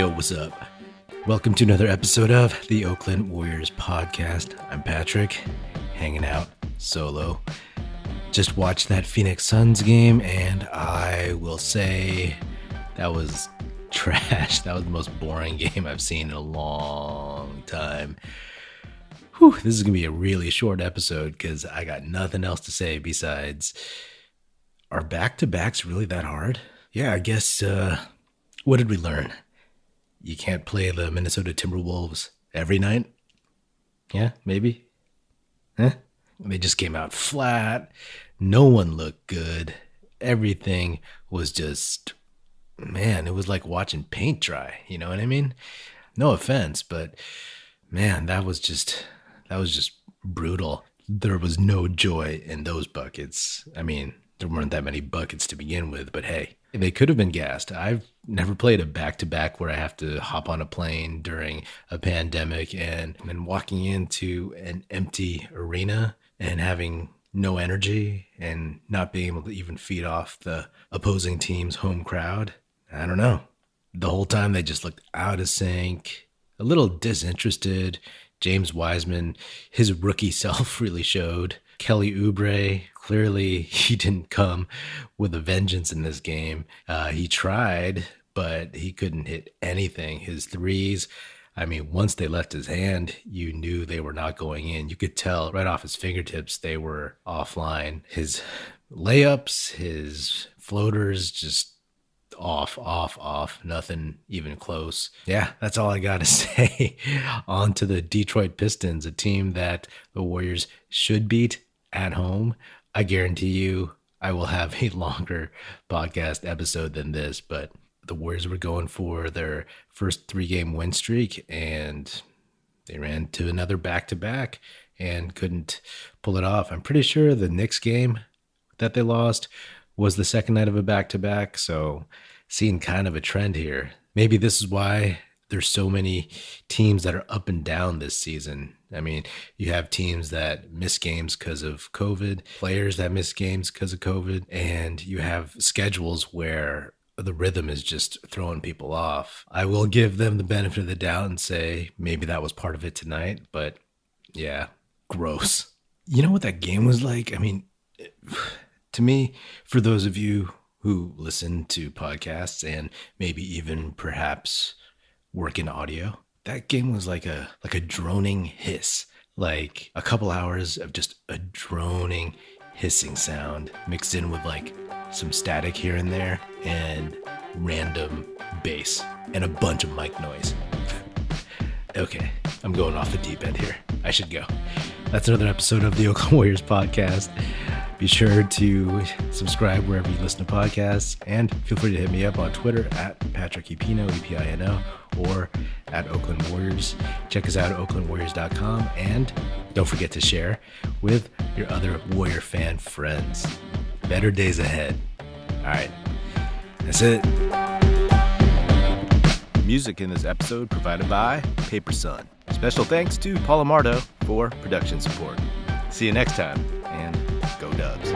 Yo, what's up? Welcome to another episode of the Oakland Warriors podcast. I'm Patrick, hanging out solo. Just watched that Phoenix Suns game, and I will say that was trash. That was the most boring game I've seen in a long time. Whew, this is going to be a really short episode because I got nothing else to say besides, are back-to-backs really that hard? Yeah, I guess, what did we learn? You can't play the Minnesota Timberwolves every night? Yeah, maybe? Huh? They just came out flat. No one looked good. Everything was just, man, it was like watching paint dry. You know what I mean? No offense, but man, that was just brutal. There was no joy in those buckets. I mean, there weren't that many buckets to begin with, but hey, they could have been gassed. I've never played a back-to-back where I have to hop on a plane during a pandemic and then walking into an empty arena and having no energy and not being able to even feed off the opposing team's home crowd. I don't know. The whole time they just looked out of sync, a little disinterested. James Wiseman, his rookie self really showed. Kelly Oubre, clearly he didn't come with a vengeance in this game. He tried, but he couldn't hit anything. His threes, I mean, once they left his hand, you knew they were not going in. You could tell right off his fingertips they were offline. His layups, his floaters, just off, nothing even close. Yeah, that's all I got to say. On to the Detroit Pistons, a team that the Warriors should beat at home. I guarantee you I will have a longer podcast episode than this, but the Warriors were going for their first 3-game win streak, and they ran to another back-to-back and couldn't pull it off. I'm pretty sure the Knicks game that they lost was the second night of a back-to-back, so seeing kind of a trend here. Maybe this is why there's so many teams that are up and down this season. I mean, you have teams that miss games because of COVID, players that miss games because of COVID, and you have schedules where the rhythm is just throwing people off. I will give them the benefit of the doubt and say maybe that was part of it tonight, but yeah, gross. You know what that game was like? I mean, to me, for those of you who listen to podcasts and maybe even perhaps work in audio, that game was like a droning hiss, like a couple hours of just a droning hissing sound mixed in with like some static here and there and random bass and a bunch of mic noise. Okay, I'm going off the deep end here. I should go. That's another episode of the Oakland Warriors podcast. Be sure to subscribe wherever you listen to podcasts, and feel free to hit me up on Twitter at Patrick Epino, Epino, or at Oakland Warriors. Check us out at oaklandwarriors.com, and don't forget to share with your other Warrior fan friends. Better days ahead. All right, that's it. Music in this episode provided by Paper Sun. Special thanks to Paul Amardo for production support. See you next time, and go Dubs.